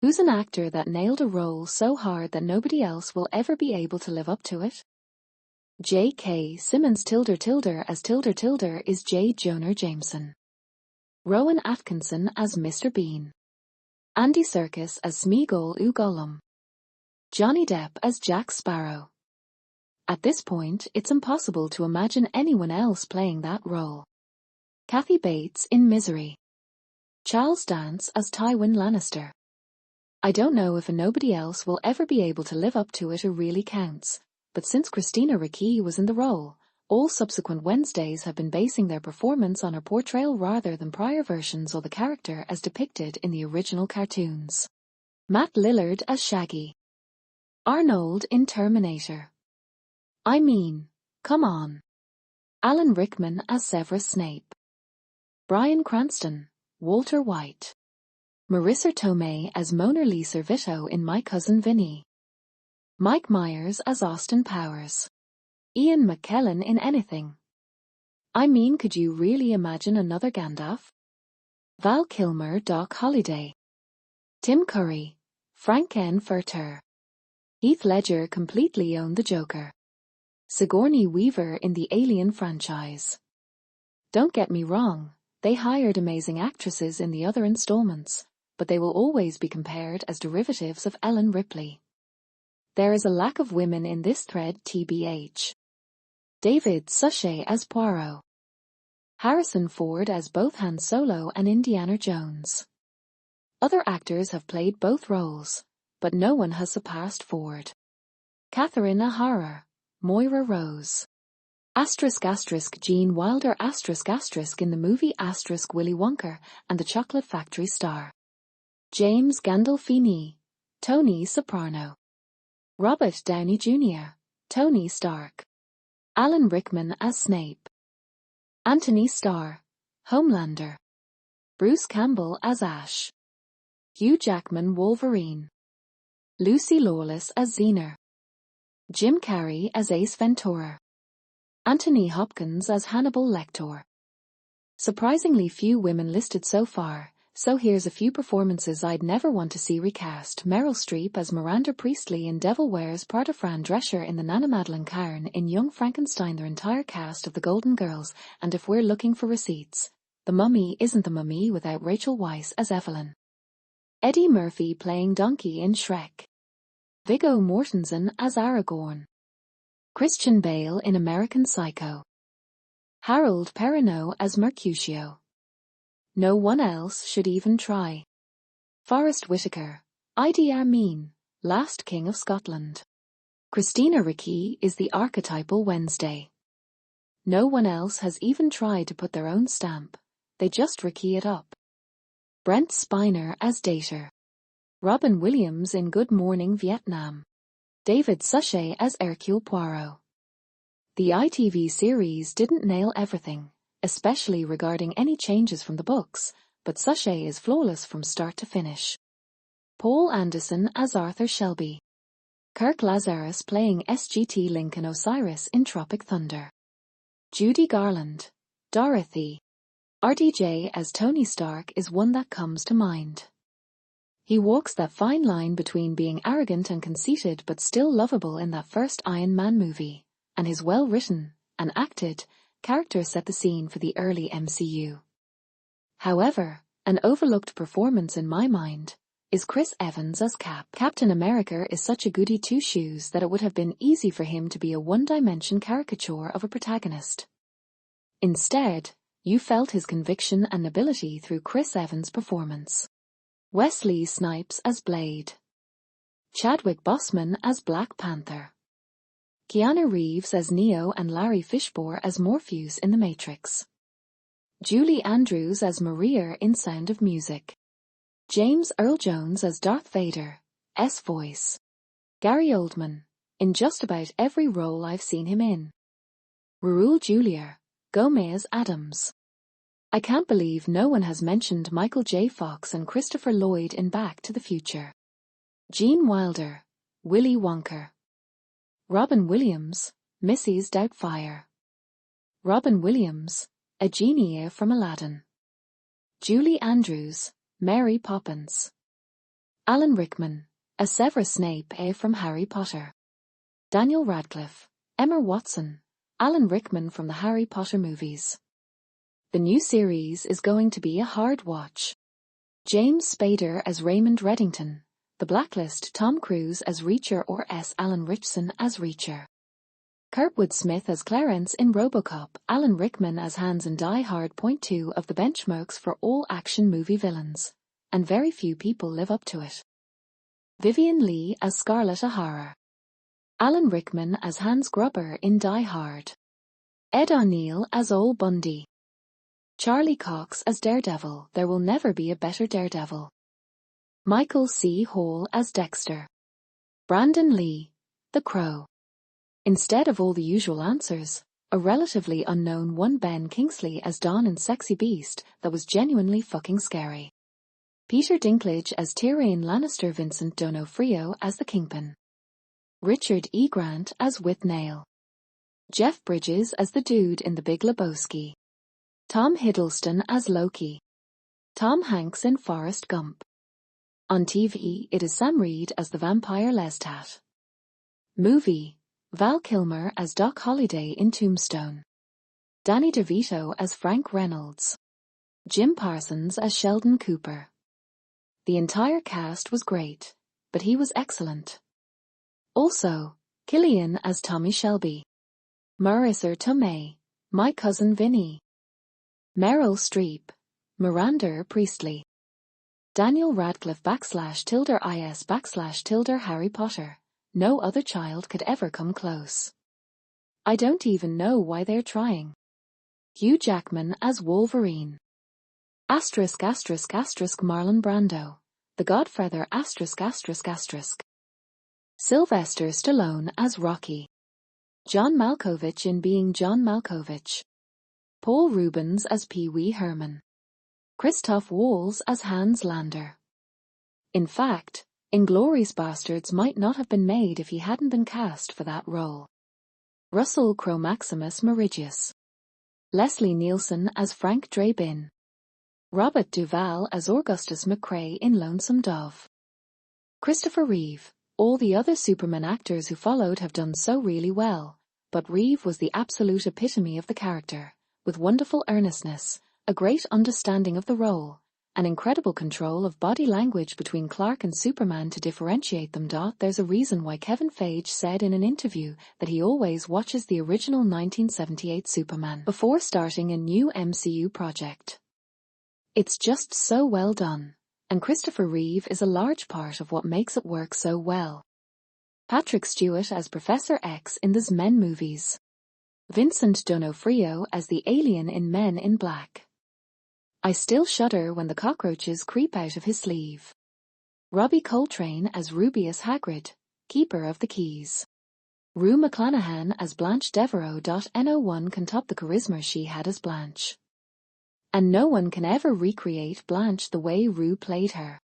Who's an actor that nailed a role so hard that nobody else will ever be able to live up to it? J.K. Simmons as is J. Jonah Jameson. Rowan Atkinson as Mr. Bean. Andy Serkis as Smeagol Gollum. Johnny Depp as Jack Sparrow. At this point, it's impossible to imagine anyone else playing that role. Kathy Bates in Misery. Charles Dance as Tywin Lannister. I don't know if nobody else will ever be able to live up to it or really counts, but since Christina Ricci was in the role, all subsequent Wednesdays have been basing their performance on her portrayal rather than prior versions of the character as depicted in the original cartoons. Matt Lillard as Shaggy. Arnold in Terminator. I mean, come on. Alan Rickman as Severus Snape. Bryan Cranston, Walter White. Marissa Tomei as Mona Lisa Vito in My Cousin Vinny. Mike Myers as Austin Powers. Ian McKellen in Anything. I mean, could you really imagine another Gandalf? Val Kilmer, Doc Holliday. Tim Curry, Frank N. Furter. Heath Ledger completely owned the Joker. Sigourney Weaver in the Alien franchise. Don't get me wrong, they hired amazing actresses in the other installments, but they will always be compared as derivatives of Ellen Ripley. There is a lack of women in this thread tbh. David Suchet as Poirot. Harrison Ford as both Han Solo and Indiana Jones. Other actors have played both roles, but no one has surpassed Ford. Catherine O'Hara, Moira Rose. Gene Wilder in the movie Willy Wonka and the Chocolate Factory star. James Gandolfini, Tony Soprano. Robert Downey Jr., Tony Stark. Alan Rickman as Snape. Anthony Starr, Homelander. Bruce Campbell as Ash. Hugh Jackman Wolverine. Lucy Lawless as Xena. Jim Carrey as Ace Ventura. Anthony Hopkins as Hannibal Lecter. Surprisingly few women listed so far, so here's a few performances I'd never want to see recast. Meryl Streep as Miranda Priestley in Devil Wears Prada. Fran Drescher in The Nana Madeline Cairn in Young Frankenstein. Their entire cast of The Golden Girls, and if we're looking for receipts, The Mummy isn't The Mummy without Rachel Weisz as Evelyn. Eddie Murphy playing Donkey in Shrek. Viggo Mortensen as Aragorn. Christian Bale in American Psycho. Harold Perrineau as Mercutio. No one else should even try. Forrest Whitaker, Idi Amin, Last King of Scotland. Christina Ricci is the archetypal Wednesday. No one else has even tried to put their own stamp, they just Ricci it up. Brent Spiner as Dater. Robin Williams in Good Morning Vietnam. David Suchet as Hercule Poirot. The ITV series didn't nail everything, especially regarding any changes from the books, but Suchet is flawless from start to finish. Paul Anderson as Arthur Shelby. Kirk Lazarus playing SGT Lincoln Osiris in Tropic Thunder. Judy Garland, Dorothy. RDJ as Tony Stark is one that comes to mind. He walks that fine line between being arrogant and conceited but still lovable in that first Iron Man movie, and his well-written and acted character set the scene for the early MCU. However, an overlooked performance in my mind is Chris Evans as Cap. Captain America is such a goody two-shoes that it would have been easy for him to be a one-dimension caricature of a protagonist. Instead, you felt his conviction and nobility through Chris Evans' performance. Wesley Snipes as Blade. Chadwick Boseman as Black Panther. Keanu Reeves as Neo and Larry Fishburne as Morpheus in The Matrix. Julie Andrews as Maria in Sound of Music. James Earl Jones as Darth Vader, S-Voice. Gary Oldman, in just about every role I've seen him in. Raul Julia, Gomez Adams. I can't believe no one has mentioned Michael J. Fox and Christopher Lloyd in Back to the Future. Gene Wilder, Willy Wonka. Robin Williams, Mrs. Doubtfire. Robin Williams, a genie from Aladdin. Julie Andrews, Mary Poppins. Alan Rickman, as Severus Snape from Harry Potter. Daniel Radcliffe, Emma Watson, Alan Rickman from the Harry Potter movies. The new series is going to be a hard watch. James Spader as Raymond Reddington, The Blacklist, Tom Cruise as Reacher or S. Alan Ritchson as Reacher. Kurtwood Smith as Clarence in RoboCop, Alan Rickman as Hans in Die Hard. Point 2 of the benchmarks for all action movie villains, and very few people live up to it. Vivian Leigh as Scarlett O'Hara. Alan Rickman as Hans Gruber in Die Hard. Ed O'Neill as Ol Bundy. Charlie Cox as Daredevil, there will never be a better Daredevil. Michael C. Hall as Dexter. Brandon Lee, The Crow. Instead of all the usual answers, a relatively unknown one, Ben Kingsley as Don in Sexy Beast, that was genuinely fucking scary. Peter Dinklage as Tyrion Lannister, Vincent D'Onofrio as the Kingpin. Richard E. Grant as Withnail. Jeff Bridges as the dude in The Big Lebowski. Tom Hiddleston as Loki. Tom Hanks in Forrest Gump. On TV, it is Sam Reed as the vampire Lestat. Movie: Val Kilmer as Doc Holliday in Tombstone. Danny DeVito as Frank Reynolds. Jim Parsons as Sheldon Cooper. The entire cast was great, but he was excellent. Also, Killian as Tommy Shelby. Marissa Tomei, My Cousin Vinny. Meryl Streep, Miranda Priestley. Daniel Radcliffe /is /Harry Potter. No other child could ever come close. I don't even know why they're trying. Hugh Jackman as Wolverine. ***** Marlon Brando, The Godfather *****. Sylvester Stallone as Rocky. John Malkovich in Being John Malkovich. Paul Rubens as Pee Wee Herman. Christoph Waltz as Hans Lander. In fact, Inglourious Basterds might not have been made if he hadn't been cast for that role. Russell Crowe Maximus Meridius. Leslie Nielsen as Frank Drabin. Robert Duvall as Augustus McCrae in Lonesome Dove. Christopher Reeve. All the other Superman actors who followed have done so really well, but Reeve was the absolute epitome of the character, with wonderful earnestness, a great understanding of the role, an incredible control of body language between Clark and Superman to differentiate them. There's a reason why Kevin Feige said in an interview that he always watches the original 1978 Superman before starting a new MCU project. It's just so well done, and Christopher Reeve is a large part of what makes it work so well. Patrick Stewart as Professor X in the Men movies. Vincent D'Onofrio as the alien in Men in Black. I still shudder when the cockroaches creep out of his sleeve. Robbie Coltrane as Rubeus Hagrid, Keeper of the Keys. Rue McClanahan as Blanche Devereaux. No one can top the charisma she had as Blanche. And no one can ever recreate Blanche the way Rue played her.